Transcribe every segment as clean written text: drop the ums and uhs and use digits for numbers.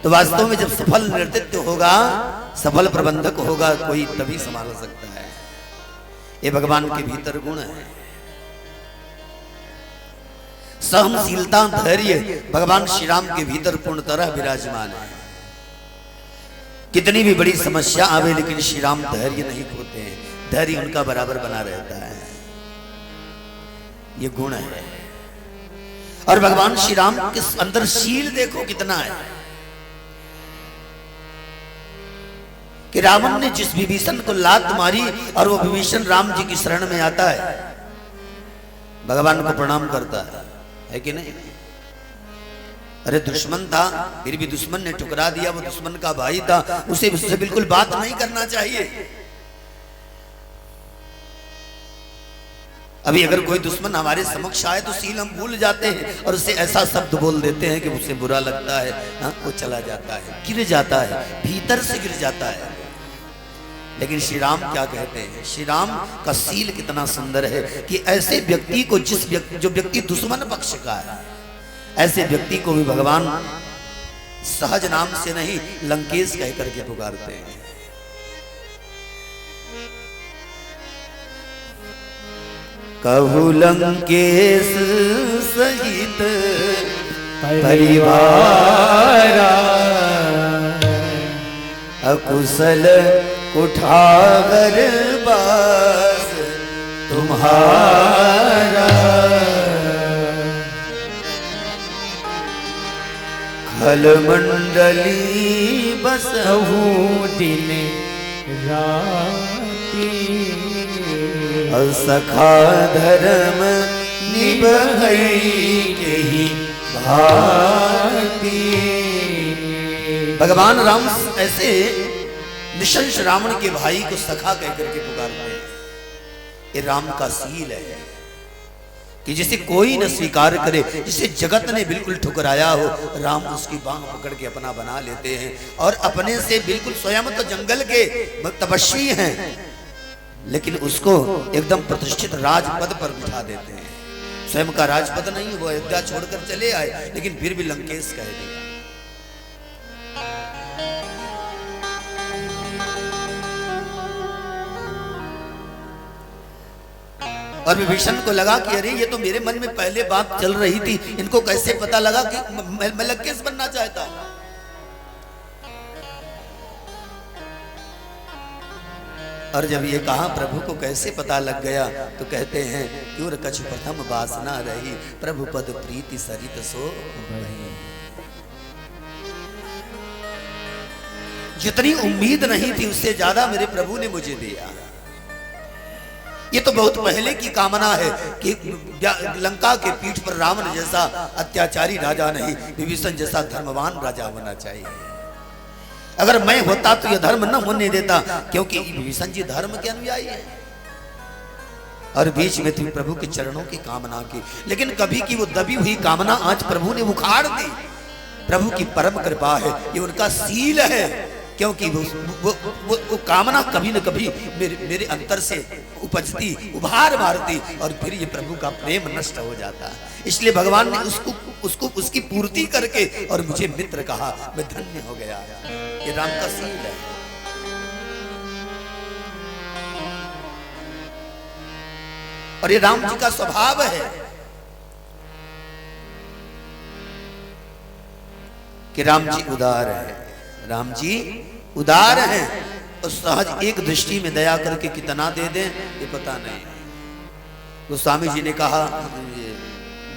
तो वास्तव में जब सफल नेतृत्व होगा, सफल प्रबंधक होगा, कोई तभी संभाल सकता है। ये भगवान के भीतर गुण है। सहनशीलता, धैर्य भगवान श्री राम के भीतर पूर्ण तरह विराजमान है। कितनी भी बड़ी समस्या आवे लेकिन श्री राम धैर्य नहीं खोते हैं, धैर्य उनका बराबर बना रहता है। ये गुण है। और भगवान श्री राम के अंदर शील देखो कितना है कि रावण ने जिस विभीषण को लात मारी और वो विभीषण राम जी की शरण में आता है, भगवान को प्रणाम करता है कि नहीं? अरे दुश्मन था, फिर भी दुश्मन ने ठुकरा दिया, वो दुश्मन का भाई था, उसे उससे बिल्कुल बात नहीं करना चाहिए। अभी अगर कोई दुश्मन हमारे समक्ष आए तो सील हम भूल जाते हैं और उससे ऐसा शब्द बोल देते हैं कि उसे बुरा लगता है। हाँ, वो चला जाता है, गिर जाता है, भीतर से गिर जाता है। लेकिन श्री राम क्या कहते हैं? श्री राम का सील कितना सुंदर है कि ऐसे व्यक्ति को, जो व्यक्ति दुश्मन पक्ष का है, ऐसे व्यक्ति को भी भगवान सहज नाम से नहीं लंकेश कह करके पुकारते हैं। कहु लंकेश सहित परिवार अकुशल कुठागर बास तुम्हारा। खल मंडली बसहु दिन राती सखा धर्म निभई के ही भाती। भगवान राम ऐसे निशंस रावण के भाई को सखा कह करके पुकारते हैं। ये राम का सील है कि जिसे कोई न स्वीकार करे, जिसे जगत ने बिल्कुल ठुकराया हो, राम उसकी बांह पकड़ के अपना बना लेते हैं और अपने से बिल्कुल स्वयं तो जंगल के तपस्वी हैं लेकिन उसको एकदम प्रतिष्ठित राजपद पर बिठा देते हैं। स्वयं का राजपद नहीं, वो अयोध्या छोड़कर चले आए लेकिन फिर भी लंकेश कह दिया। और विभीषण को लगा कि अरे ये तो मेरे मन में पहले बात चल रही थी, इनको कैसे पता लगा कि मैं लंकेश बनना चाहता हूं। और जब ये कहा प्रभु को कैसे पता लग गया तो कहते हैं क्यों कछु प्रथम वासना रही, प्रभु पद प्रीति सरित सो। जितनी उम्मीद नहीं थी उससे ज्यादा मेरे प्रभु ने मुझे दिया। ये तो बहुत पहले की कामना है कि लंका के पीठ पर रावण जैसा अत्याचारी राजा नहीं, विभीषण जैसा धर्मवान राजा होना चाहिए। अगर मैं होता तो यह धर्म न होने देता, क्योंकि विभीषण जी धर्म के अनुयायी हैं। और बीच में थी प्रभु के चरणों की कामना की, लेकिन कभी की वो दबी हुई कामना आज प्रभु ने उखाड़ दी। प्रभु की परम कृपा है, ये उनका सील है, क्योंकि वो कामना कभी न कभी मेरे अंतर से उपजती, उभार मारती और फिर ये प्रभु का प्रेम नष्ट हो जाता। इसलिए भगवान ने उसको उसकी पूर्ति करके और मुझे मित्र कहा, मैं धन्य हो गया। ये राम का सील है। और ये राम जी का स्वभाव है कि राम जी उदार है। राम जी उदार हैं और सहज एक दृष्टि में दया करके कितना दे दें ये पता नहीं। तो स्वामी जी ने कहा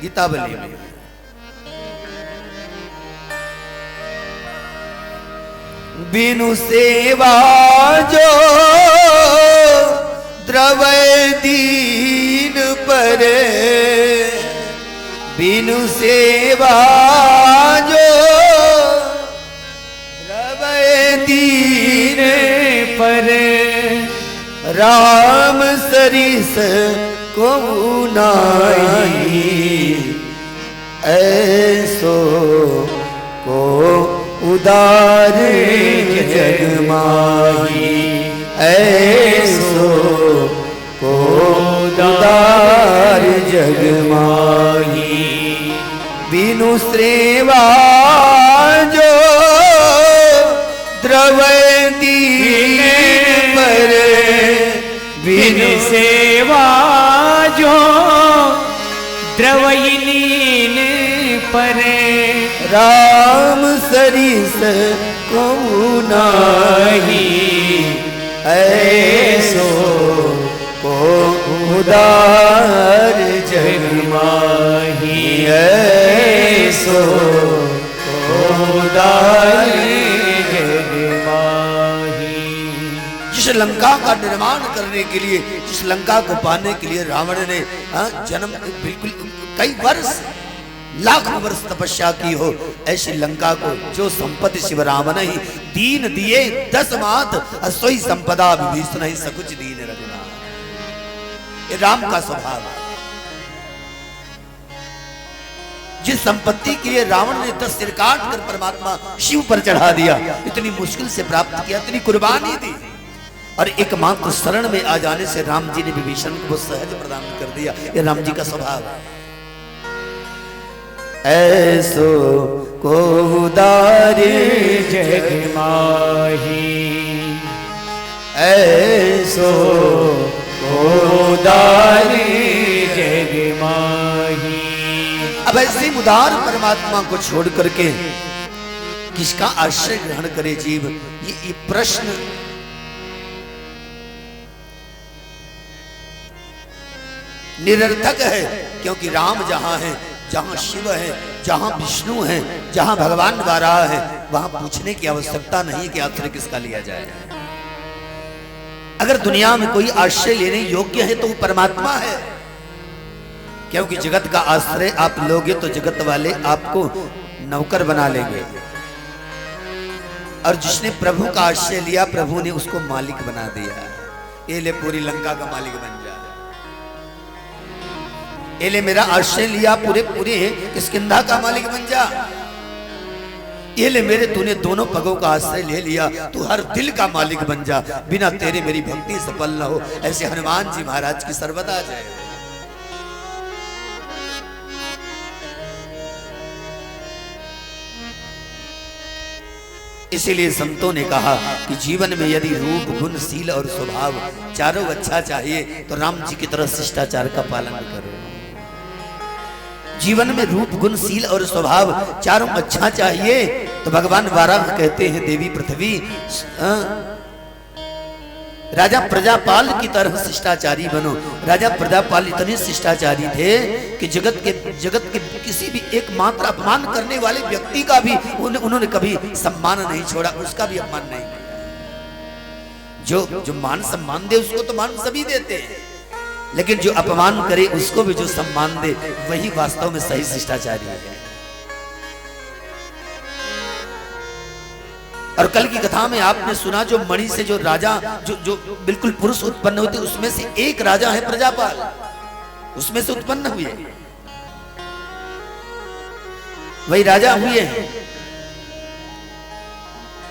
गीतावली में, बिनु सेवा जो द्रवै दीन परे, बिनु सेवा जो दीन पर, राम सरिस को नाई, ऐसो को उदार जग माही, ऐसो को उदार जग माही। बिनु सेवा जो दीन पर बिन सेवा जो द्रवही लीन पर राम सरिस को नाही ऐसो को उदार जग माही ऐसो को उदार जग माही। जिस लंका का निर्माण करने के लिए, जिस लंका को पाने के लिए रावण ने जन्म बिल्कुल कई वर्ष लाखों वर्ष तपस्या की हो, ऐसी लंका को जो संपत्ति शिव रावण ही दीन दिए 10 मात असोई संपदा विभीषण ही सकुच दीन रघुना। ये राम का स्वभाव है। जिस संपत्ति के लिए रावण ने 10 सिर काट कर परमात्मा शिव पर चढ़ा दिया, इतनी मुश्किल से प्राप्त किया, इतनी कुर्बानी दी, और एकमात्र शरण में आ जाने से राम जी ने विभीषण को सहज प्रदान कर दिया। ये राम जी का स्वभाव है। ऐसो को उदारे जग माही ऐसो को उदारे जग माही। अब ऐसे उदार परमात्मा को छोड़ करके किसका आश्रय ग्रहण करे जीव? ये प्रश्न निरर्थक है, क्योंकि राम जहां है, जहां शिव है, जहां विष्णु है, जहां भगवान वाराह है, वहां पूछने की आवश्यकता नहीं कि आश्रय किसका लिया जाए। अगर दुनिया में कोई आश्रय लेने योग्य है तो वो परमात्मा है, क्योंकि जगत का आश्रय आप लोगे तो जगत वाले आपको नौकर बना लेंगे, और जिसने प्रभु का आश्रय लिया प्रभु ने उसको मालिक बना दिया। ये ले पूरी लंका का मालिक बन जा, ये ले मेरा आश्रय लिया पूरे पूरे किष्किंधा का मालिक बन जा, ये ले मेरे तूने दोनों पगों का आश्रय ले लिया, तू हर दिल का मालिक बन जा, बिना तेरे मेरी भक्ति सफल न हो। ऐसे हनुमान जी महाराज की सर्वदा जय। इसीलिए संतों ने कहा कि जीवन में यदि रूप गुण शील और स्वभाव चारों अच्छा चाहिए तो राम जी की तरह शिष्टाचार का पालन करो। जीवन में रूप गुण शील और स्वभाव चारों अच्छा चाहिए तो भगवान वाराह कहते हैं देवी पृथ्वी राजा प्रजापाल की तरह शिष्टाचारी बनो। राजा प्रजापाल इतने शिष्टाचारी थे कि जगत के किसी भी एकमात्र अपमान करने वाले व्यक्ति का भी उन्होंने कभी सम्मान नहीं छोड़ा, उसका भी अपमान नहीं किया। जो मान सम्मान दे उसको तो मान सभी देते हैं, लेकिन जो अपमान करे उसको भी जो सम्मान दे वही वास्तव में सही शिष्टाचारी है। और कल की कथा में आपने सुना जो मणि से जो राजा जो बिल्कुल पुरुष उत्पन्न होते, उसमें से एक राजा है प्रजापाल, उसमें से उत्पन्न हुए वही राजा हुए हैं।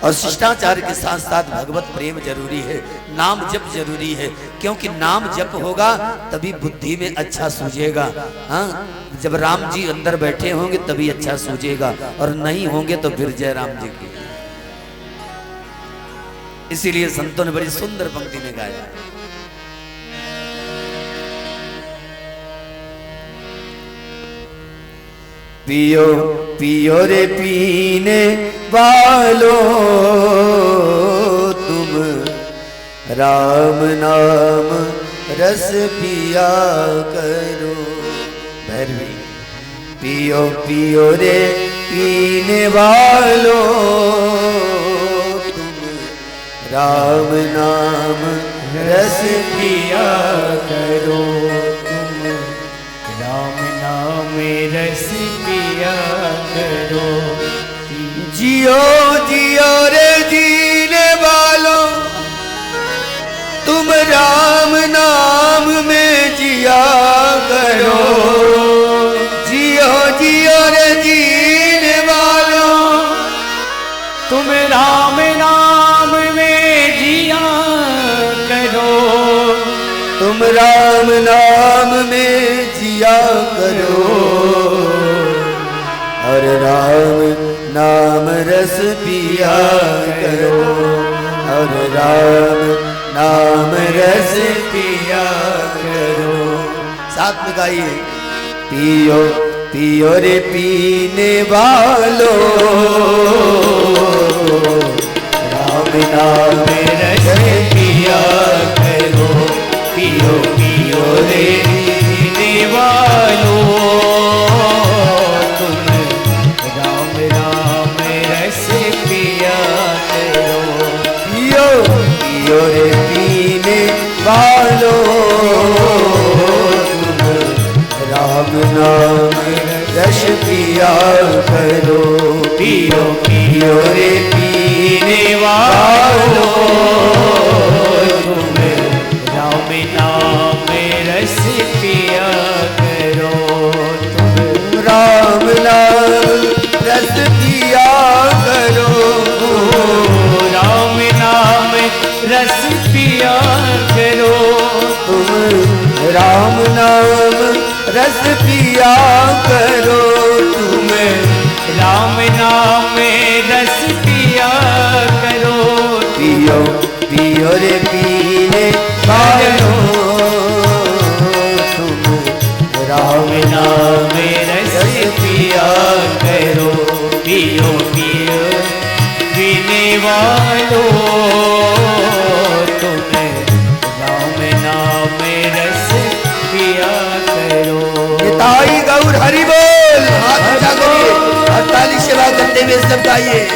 और शिष्टाचार के साथ साथ भगवत प्रेम जरूरी है, नाम जप जरूरी है, क्योंकि नाम जप होगा तभी बुद्धि में अच्छा सूझेगा। हाँ, जब राम जी अंदर बैठे होंगे तभी अच्छा सूझेगा, और नहीं होंगे तो फिर जय राम जी की। इसीलिए संतों ने बड़ी सुंदर पंक्ति में गाया, पियो पियो रे पीने वालों तुम राम नाम रस पिया करो। भैरवी पियो पियो रे पीने वालों तुम राम नाम रस पिया करो। तुम राम नाम रस पिया करो। जियो जियो रे जीने वालों तुम राम नाम में जिया करो। जियो जियो रे जीने वालों तुम राम नाम में जिया करो। तुम राम नाम में जिया करो, और राम नाम रस पिया करो। और राम नाम रस पिया करो। साथ में गाइए, पियो पियो रे पीने वालों, राम नाम रस पिया करो। पियो पियो रे पीने वालों, तुम राम राम रस पिया करो। पियो पियो रे पीने वालों, राम नाम रस पिया करो। पियो पियो रे पीने वालों, तुम राम नाम रस पिया करो। तुम राम नाम रस पिया करो। राम नाम रस पिया करो। तुम राम नाम रस पिया करो। तुम राम नाम रस पिया करो। पियो पियो रे पीने वालों, तुम राम नाम रस पिया करो। पियो पियो पीने वालों, तुम राम नाम रस पिया करो। ताई गौर हरि बोल। हाथ ऊंचा करिए और ताली सेवा करते हुए सब गाइए।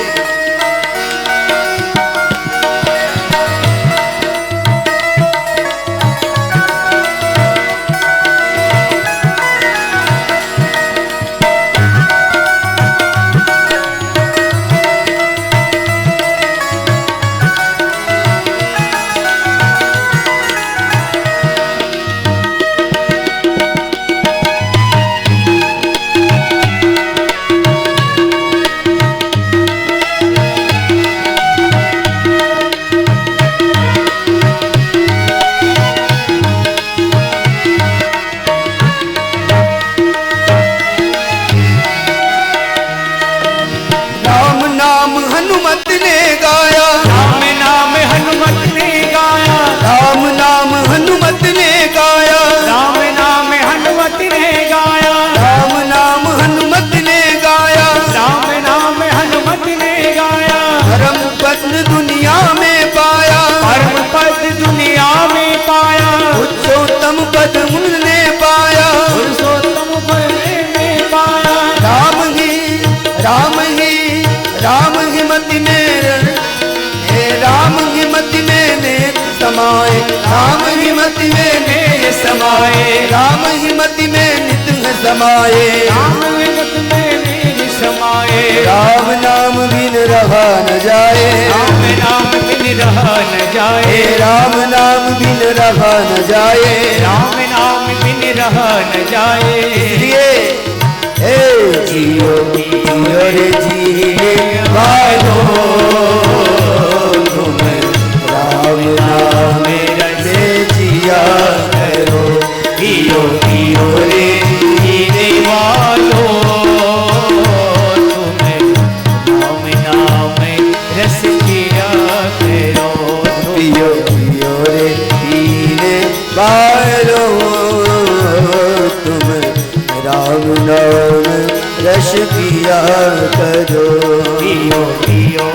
हनुमत ने गाया, राम नाम हनुमत ने गाया। राम नाम हनुमत ने गाया। राम नाम हनुमत ने गाया। राम नाम हनुमत ने गाया। राम नाम हनुमत ने गाया। परम पद दुनिया में पाया। परम पद दुनिया में पाया। पुरुषोत्तम पद उनने पाया। पुरुषोत्तम पद में पाया। राम ही मति में, राम ही मति में नेत समाए। राम ही मति में नेत समाए। राम ही मति में नित्य समाए। राम विगत में निज समाए। राम नाम बिन रहा न जाए। राम नाम बिन रहा न जाए। राम नाम बिन रहा न जाए। राम नाम बिन रहा न जाए। इसलिए जियो जियो रे जीने वालों, तुम राम नाम रसे जिया करो। पियो पियो रे जीने वालों, तुम राम नाम रस पिया करो। पियो पियो रे पीने वालों, तुम राम नाम रस पिया करो। पियो पियो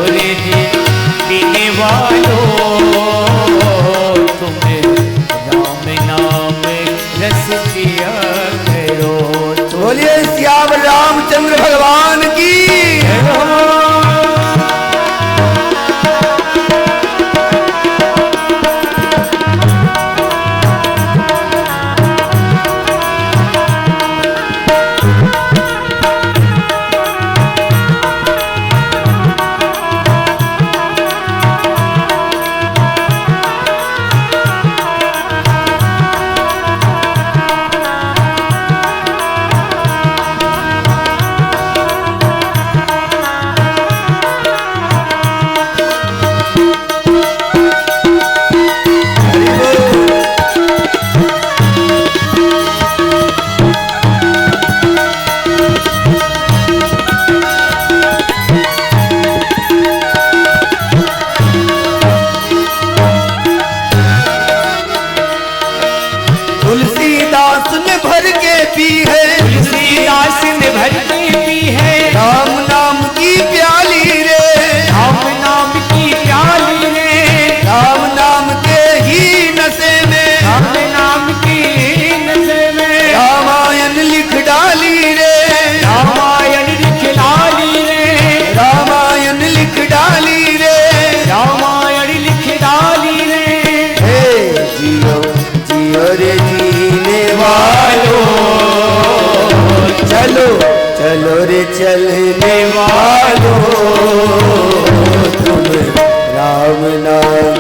चलने वालों तुम राम नाम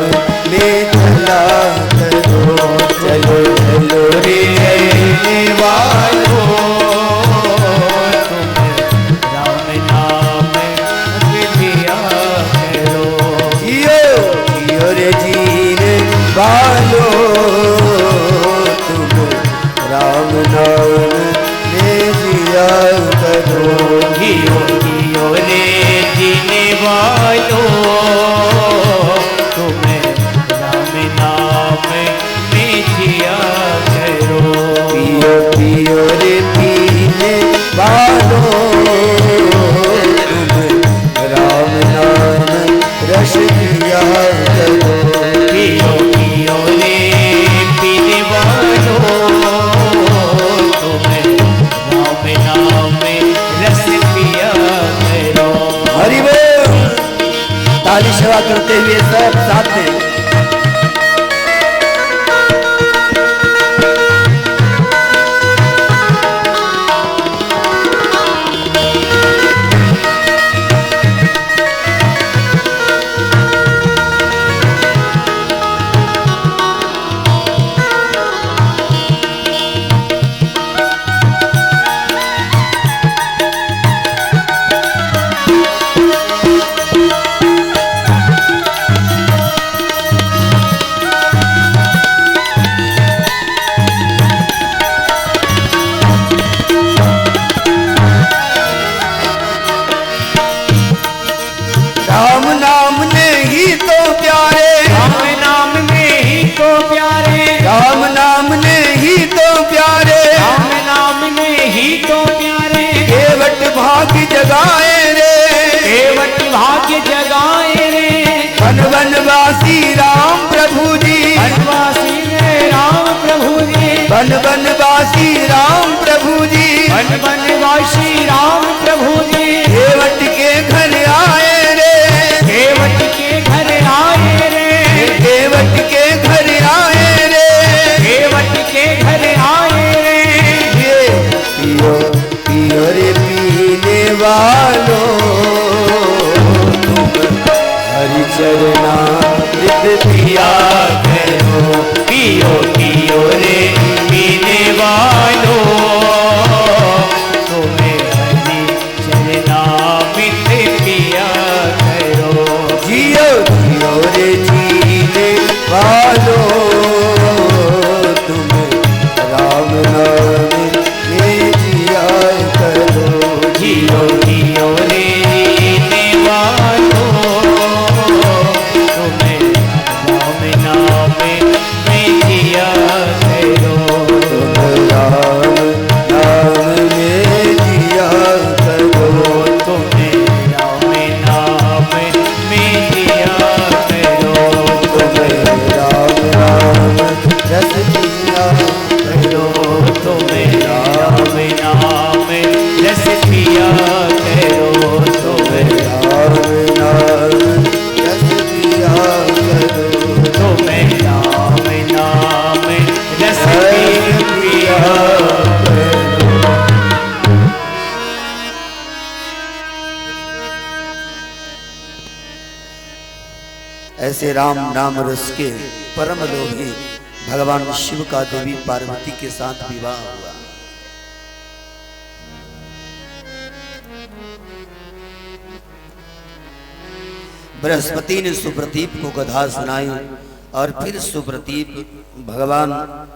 में चला करो। चलो चलो रे चलने वालों तुम राम नाम में लिया करो। जियो जियो रे जीने वालों तुम राम नाम में जिया करो। जियो जियो रे जीने वालों तुम राम नाम में जिया करो। पियो पियो रे पीने वालों तुम राम नाम रस पिया करो। पियो पियो रे पीने वालों तुम राम नाम रस पिया करो। हरि बोल। ताली सेवा करते हुए सब साथ में। राम नाम ने ही तो प्यारे, राम नाम ने ही तो प्यारे, राम नाम ने ही तो प्यारे, राम नाम ने ही तो प्यारे। केवट भाग्य जगाए रे, केवट भाग्य जगाए रे। वन वनवासी राम प्रभु जी, वनवासी राम प्रभु जी, वन वनवासी राम प्रभु जी, वन वनवासी राम प्रभु जी। केवट के घर आए रे, केवट के घर आए रे, केवट के घर आए रे, केवट के घर आए रे। ये पियो पियो रे पीने वालों तुम हरि चरणामृत पिया करो। पियो पियो रे पीने वालों तुम्हें हरि चरणामृत पिया करो। जियो जियो रे जीने वालों तुम राम नाम में जिया करो। जियो जियो रे जीने वालों तुम राम नाम में जिया करो। तुम राम नाम में जिया करो। तुम राम नाम में जिया करो। तुम राम नाम रस पिया करो। तुम राम नाम रस पिया करो। तुम राम नाम रस पिया करो। तुम राम नाम रस पिया करो। ऐसे राम नाम रस के परम लोभी भगवान शिव का देवी पार्वती के साथ विवाह हुआ। बृहस्पति ने सुप्रतीप को गधा सुनाई और फिर सुप्रतीप भगवान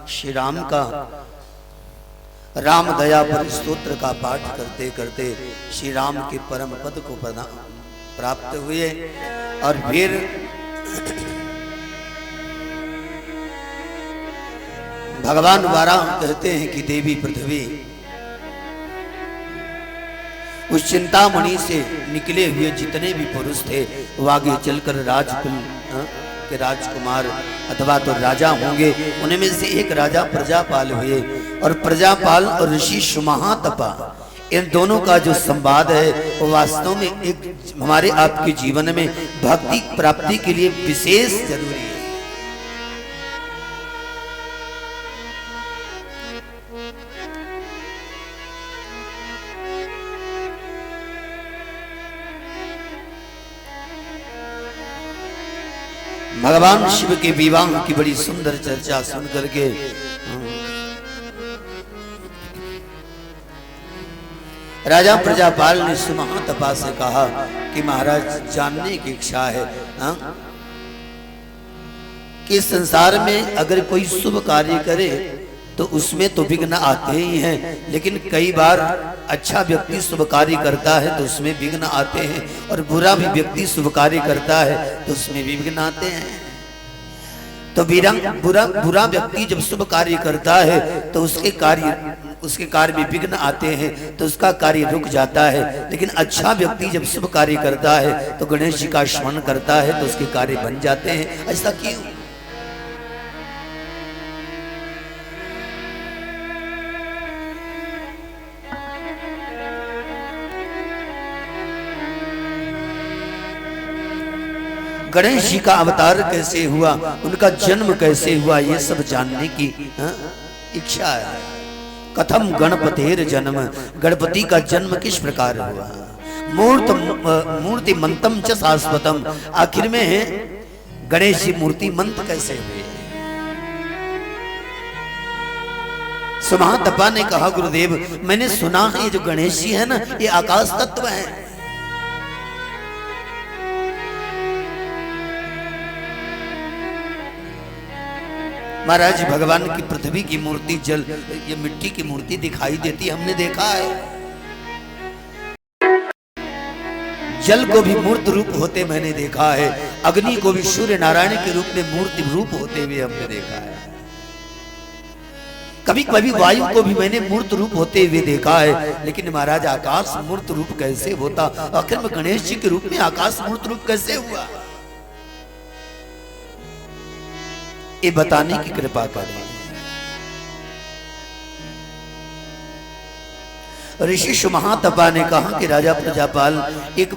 श्री राम का राम दया पर स्तोत्र का पाठ करते करते श्री राम के परम पद को प्राप्त हुए। और फिर भगवान वाराह कहते हैं कि देवी पृथ्वी उस चिंतामणि से निकले हुए जितने भी पुरुष थे वो आगे चलकर राजकुल के राजकुमार अथवा तो राजा होंगे। उनमें से एक राजा प्रजापाल हुए और प्रजापाल और ऋषि सुमहातपा इन दोनों का जो संवाद है वो वास्तव में एक हमारे आपके जीवन में भक्ति प्राप्ति के लिए विशेष जरूरी है। भगवान शिव के विवाह की बड़ी सुंदर चर्चा सुन करके राजा प्रजापाल ने सुमहातपा से कहा कि महाराज जानने की इच्छा है कि संसार में अगर कोई शुभ कार्य करे तो उसमें तो विघ्न आते ही हैं, लेकिन कई बार अच्छा व्यक्ति शुभ कार्य करता है तो उसमें विघ्न आते हैं, और बुरा भी व्यक्ति शुभ कार्य करता है तो उसमें भी विघ्न आते हैं। तो बुरा व्यक्ति जब शुभ कार्य करता है तो उसके कार्य में विघ्न आते हैं, तो उसका कार्य रुक जाता है। लेकिन अच्छा व्यक्ति जब शुभ कार्य करता है तो गणेश जी का स्मरण करता है तो उसके कार्य बन जाते हैं। ऐसा क्यों? गणेश जी का अवतार कैसे हुआ, उनका जन्म कैसे हुआ, ये सब जानने की इच्छा है। कथम गणपतेर जन्म, गणपति का जन्म किस प्रकार हुआ। मूर्ति मंतम च शाश्वतम, आखिर में गणेश जी मूर्ति मंत कैसे हुए। सुमहातपा ने कहा गुरुदेव मैंने सुना है ये जो गणेश जी है ना ये आकाश तत्व है। महाराज भगवान की पृथ्वी की मूर्ति जल ये मिट्टी की मूर्ति दिखाई देती, हमने देखा है। जल को भी मूर्त रूप होते मैंने देखा है, अग्नि को भी सूर्य नारायण के रूप में मूर्ति रूप होते हुए हमने देखा है। कभी कभी वायु को भी मैंने मूर्त रूप होते हुए देखा है, लेकिन महाराज आकाश मूर्त रूप कैसे होता, आखिर में गणेश जी के रूप में आकाश मूर्त रूप कैसे हुआ, ये बताने की कृपा करें। ऋषि सुमहातपा ने कहा कि राजा प्रजापाल एक